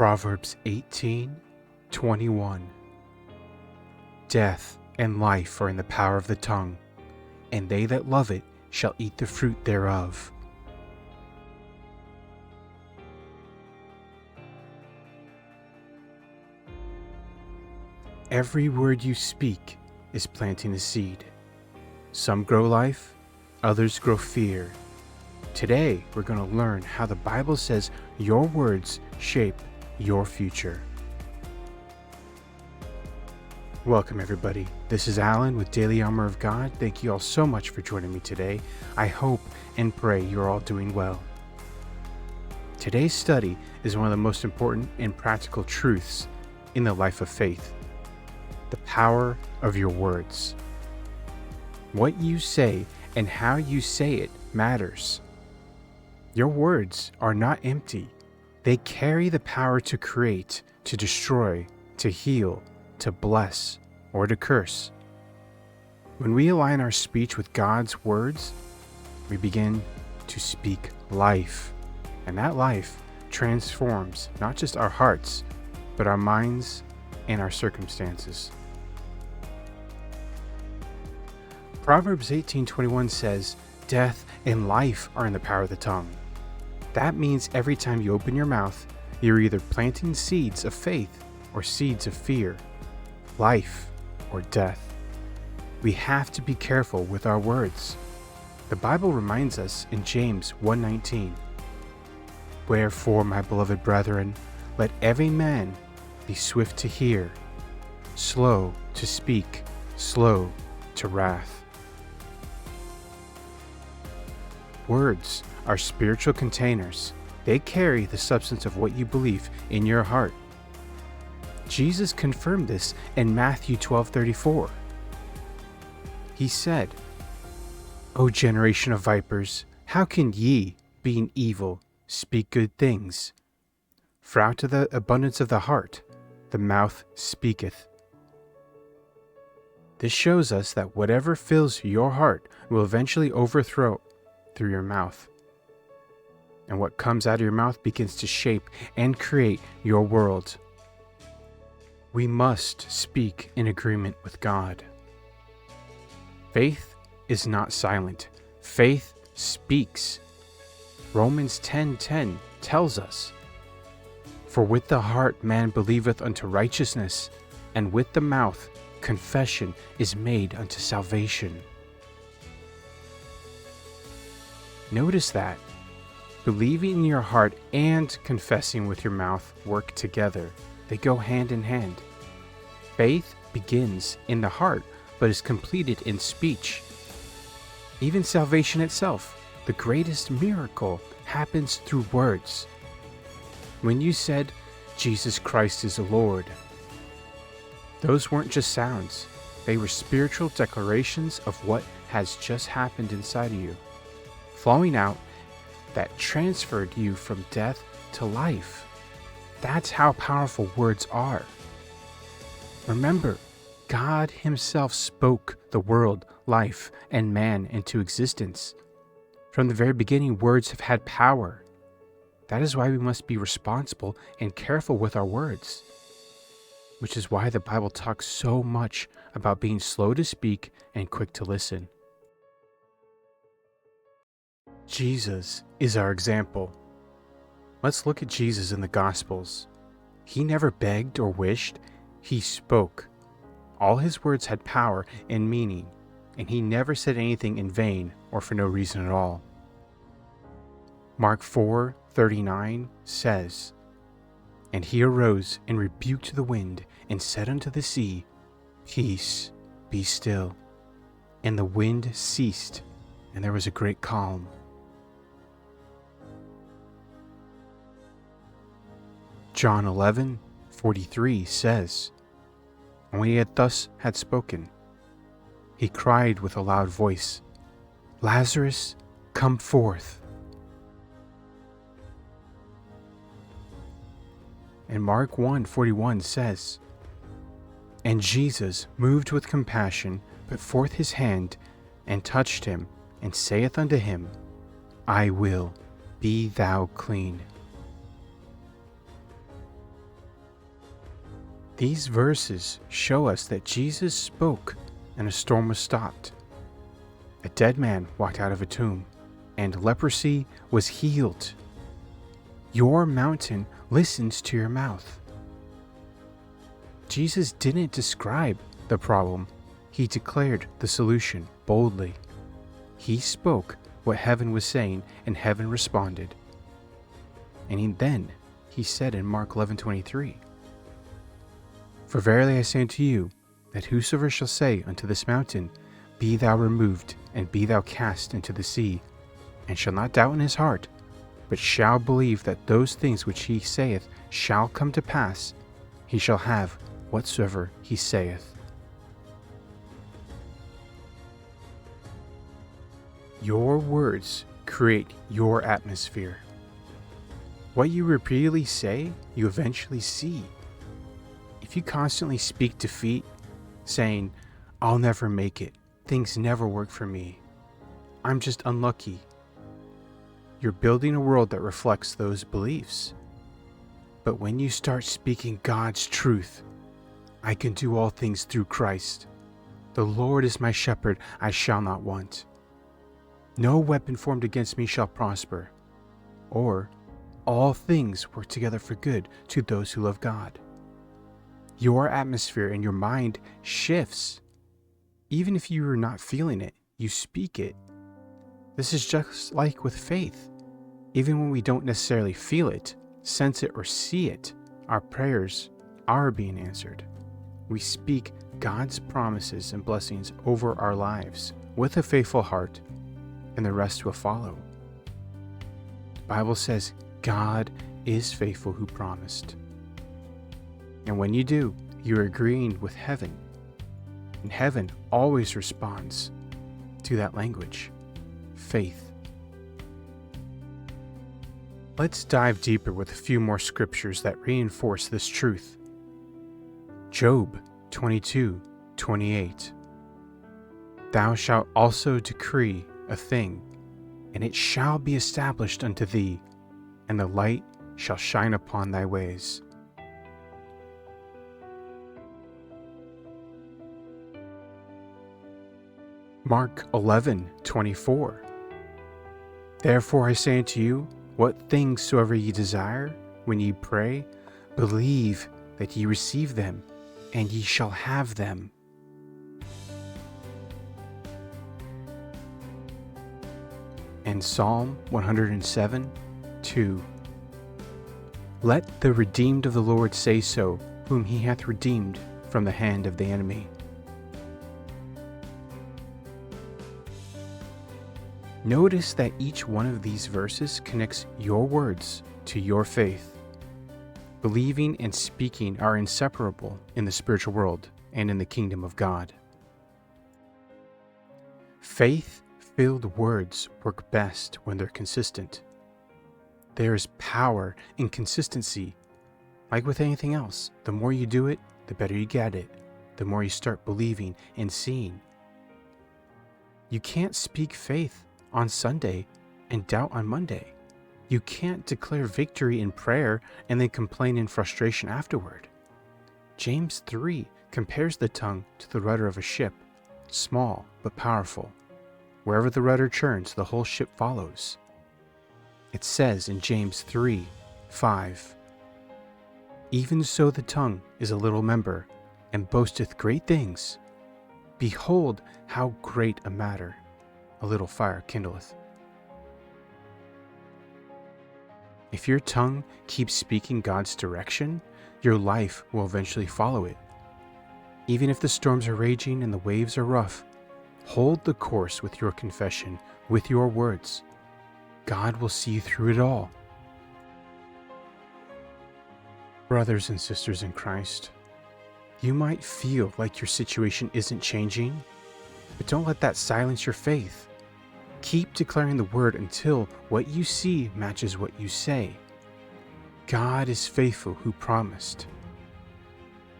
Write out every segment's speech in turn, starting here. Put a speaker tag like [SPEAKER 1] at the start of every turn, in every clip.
[SPEAKER 1] Proverbs 18:21. Death and life are in the power of the tongue, and they that love it shall eat the fruit thereof. Every word you speak is planting a seed. Some grow life, others grow fear. Today, we're going to learn how the Bible says your words shape your future. Welcome everybody. This is Alan with Daily Armour of God. Thank you all so much for joining me today. I hope and pray you're all doing well. Today's study is one of the most important and practical truths in the life of faith. The power of your words. What you say and how you say it matters. Your words are not empty. They carry the power to create, to destroy, to heal, to bless, or to curse. When we align our speech with God's words, we begin to speak life. And that life transforms not just our hearts, but our minds and our circumstances. Proverbs 18:21 says, "Death and life are in the power of the tongue." That means every time you open your mouth, you're either planting seeds of faith or seeds of fear, life or death. We have to be careful with our words. The Bible reminds us in James 1:19, "Wherefore, my beloved brethren, let every man be swift to hear, slow to speak, slow to wrath." Words are spiritual containers. They carry the substance of what you believe in your heart. Jesus confirmed this in Matthew 12:34. He said, "O generation of vipers, how can ye, being evil, speak good things? For out of the abundance of the heart, the mouth speaketh." This shows us that whatever fills your heart will eventually overthrow through your mouth. And what comes out of your mouth begins to shape and create your world. We must speak in agreement with God. Faith is not silent. Faith speaks. Romans 10:10 tells us, "For with the heart man believeth unto righteousness, and with the mouth confession is made unto salvation." Notice that believing in your heart and confessing with your mouth work together. They go hand in hand. Faith begins in the heart, but is completed in speech. Even salvation itself, the greatest miracle, happens through words. When you said, "Jesus Christ is the Lord," those weren't just sounds. They were spiritual declarations of what has just happened inside of you, flowing out, that transferred you from death to life. That's how powerful words are. Remember, God Himself spoke the world, life, and man into existence. From the very beginning, words have had power. That is why we must be responsible and careful with our words, which is why the Bible talks so much about being slow to speak and quick to listen. Jesus is our example. Let's look at Jesus in the Gospels. He never begged or wished, He spoke. All His words had power and meaning, and He never said anything in vain or for no reason at all. Mark 4:39 says, "And He arose and rebuked the wind, and said unto the sea, Peace, be still. And the wind ceased, and there was a great calm." John 11:43 says, "And when He had spoken, He cried with a loud voice, Lazarus, come forth." And Mark 1:41 says, "And Jesus, moved with compassion, put forth His hand, and touched him, and saith unto him, I will, be thou clean." These verses show us that Jesus spoke and a storm was stopped. A dead man walked out of a tomb, and leprosy was healed. Your mountain listens to your mouth. Jesus didn't describe the problem, he declared the solution boldly. He spoke what heaven was saying, and heaven responded. And then he said in Mark 11:23, "For verily I say unto you, that whosoever shall say unto this mountain, Be thou removed, and be thou cast into the sea, and shall not doubt in his heart, but shall believe that those things which he saith shall come to pass, he shall have whatsoever he saith." Your words create your atmosphere. What you repeatedly say, you eventually see. If you constantly speak defeat, saying, "I'll never make it, things never work for me, I'm just unlucky," you're building a world that reflects those beliefs. But when you start speaking God's truth, "I can do all things through Christ. The Lord is my shepherd, I shall not want. No weapon formed against me shall prosper," or "All things work together for good to those who love God," your atmosphere and your mind shifts. Even if you are not feeling it, you speak it. This is just like with faith. Even when we don't necessarily feel it, sense it, or see it, our prayers are being answered. We speak God's promises and blessings over our lives with a faithful heart, and the rest will follow. The Bible says God is faithful who promised. And when you do, you're agreeing with heaven. And heaven always responds to that language, faith. Let's dive deeper with a few more scriptures that reinforce this truth. Job 22:28. "Thou shalt also decree a thing, and it shall be established unto thee, and the light shall shine upon thy ways." Mark 11:24. "Therefore I say unto you, what things soever ye desire, when ye pray, believe that ye receive them, and ye shall have them." And Psalm 107:2. "Let the redeemed of the Lord say so, whom he hath redeemed from the hand of the enemy." Notice that each one of these verses connects your words to your faith. Believing and speaking are inseparable in the spiritual world and in the kingdom of God. Faith-filled words work best when they're consistent. There is power in consistency. Like with anything else, the more you do it, the better you get it, the more you start believing and seeing. You can't speak faith on Sunday and doubt on Monday. You can't declare victory in prayer and then complain in frustration afterward. James 3 compares the tongue to the rudder of a ship, small but powerful. Wherever the rudder churns, the whole ship follows. It says in James 3:5, "Even so the tongue is a little member, and boasteth great things. Behold, how great a matter a little fire kindleth." If your tongue keeps speaking God's direction, your life will eventually follow it. Even if the storms are raging and the waves are rough, hold the course with your confession, with your words. God will see you through it all. Brothers and sisters in Christ, you might feel like your situation isn't changing, but don't let that silence your faith. Keep declaring the word until what you see matches what you say. God is faithful who promised.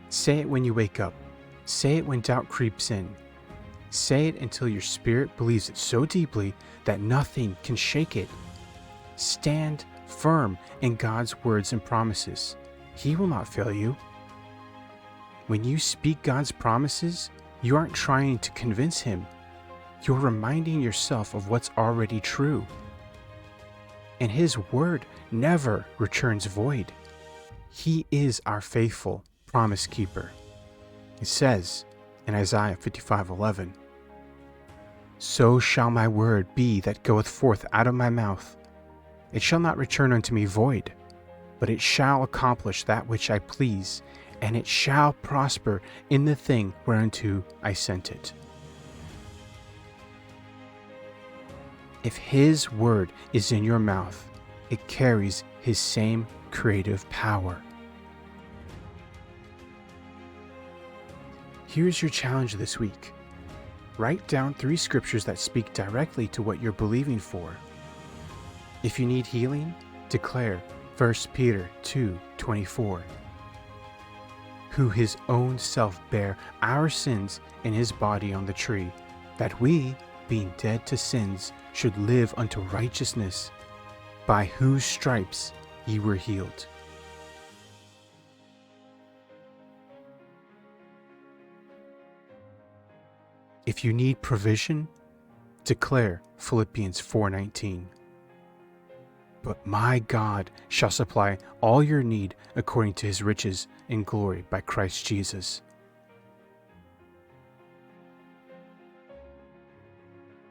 [SPEAKER 1] Say it when you wake up. Say it when doubt creeps in. Say it until your spirit believes it so deeply that nothing can shake it. Stand firm in God's words and promises. He will not fail you. When you speak God's promises, you aren't trying to convince Him. You're reminding yourself of what's already true. And His word never returns void. He is our faithful promise keeper. It says in Isaiah 55:11, "So shall my word be that goeth forth out of my mouth. It shall not return unto me void, but it shall accomplish that which I please, and it shall prosper in the thing whereunto I sent it." If His word is in your mouth, it carries His same creative power. Here's your challenge this week. Write down 3 scriptures that speak directly to what you're believing for. If you need healing, declare 1 Peter 2:24. "Who His own self bare our sins in His body on the tree, that we, being dead to sins, should live unto righteousness, by whose stripes ye were healed." If you need provision, declare Philippians 4:19. "But my God shall supply all your need according to His riches in glory by Christ Jesus."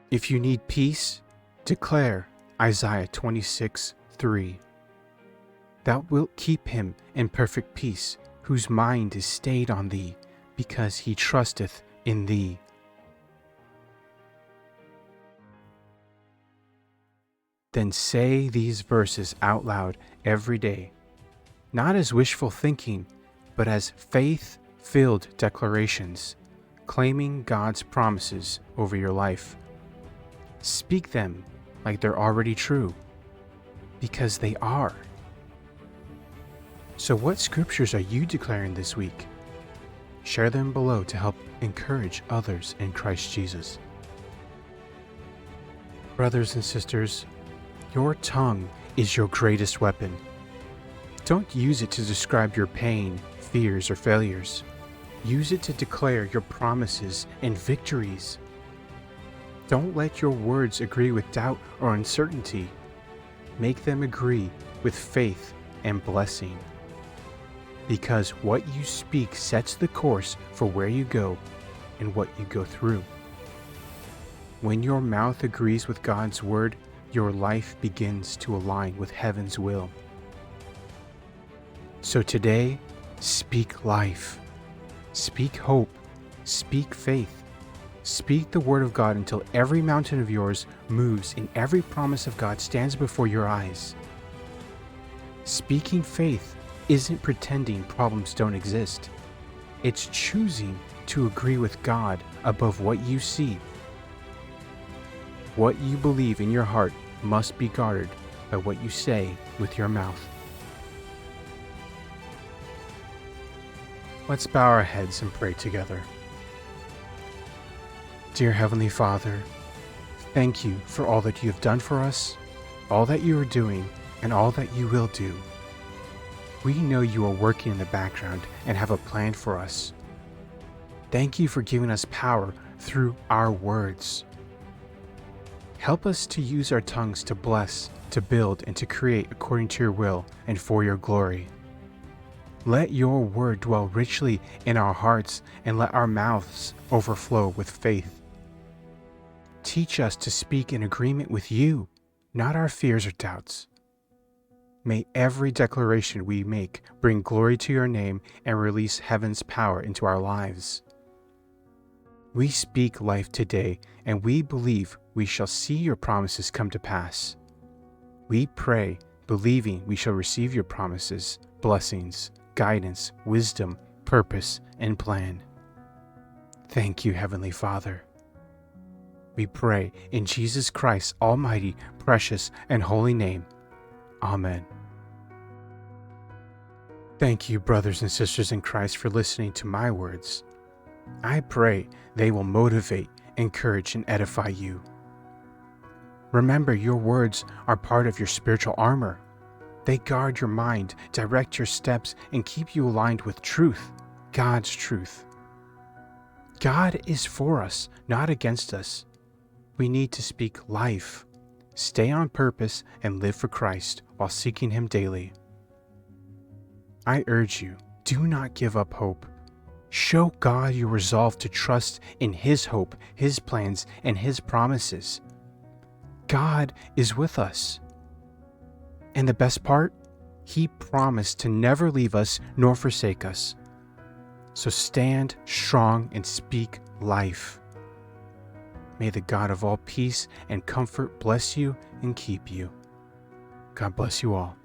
[SPEAKER 1] If you need peace, declare Isaiah 26:3. "Thou wilt keep him in perfect peace, whose mind is stayed on thee, because he trusteth in thee." Then say these verses out loud every day, not as wishful thinking, but as faith-filled declarations, claiming God's promises over your life. Speak them like they're already true, because they are. So what scriptures are you declaring this week? Share them below to help encourage others in Christ Jesus. Brothers and sisters, your tongue is your greatest weapon. Don't use it to describe your pain, fears, or failures. Use it to declare your promises and victories. Don't let your words agree with doubt or uncertainty. Make them agree with faith and blessing. Because what you speak sets the course for where you go and what you go through. When your mouth agrees with God's word, your life begins to align with heaven's will. So today, speak life. Speak hope. Speak faith. Speak the word of God until every mountain of yours moves and every promise of God stands before your eyes. Speaking faith isn't pretending problems don't exist. It's choosing to agree with God above what you see. What you believe in your heart must be guarded by what you say with your mouth. Let's bow our heads and pray together. Dear Heavenly Father, thank you for all that you have done for us, all that you are doing, and all that you will do. We know you are working in the background and have a plan for us. Thank you for giving us power through our words. Help us to use our tongues to bless, to build, and to create according to your will and for your glory. Let your word dwell richly in our hearts and let our mouths overflow with faith. Teach us to speak in agreement with you, not our fears or doubts. May every declaration we make bring glory to your name and release heaven's power into our lives. We speak life today, and we believe we shall see your promises come to pass. We pray, believing we shall receive your promises, blessings, guidance, wisdom, purpose, and plan. Thank you, Heavenly Father. We pray in Jesus Christ's almighty, precious, and holy name. Amen. Thank you, brothers and sisters in Christ, for listening to my words. I pray they will motivate, encourage, and edify you. Remember, your words are part of your spiritual armor. They guard your mind, direct your steps, and keep you aligned with truth. God's truth. God is for us, not against us. We need to speak life, stay on purpose, and live for Christ while seeking Him daily. I urge you, do not give up hope. Show God your resolve to trust in His hope, His plans, and His promises. God is with us. And the best part? He promised to never leave us nor forsake us. So stand strong and speak life. May the God of all peace and comfort bless you and keep you. God bless you all.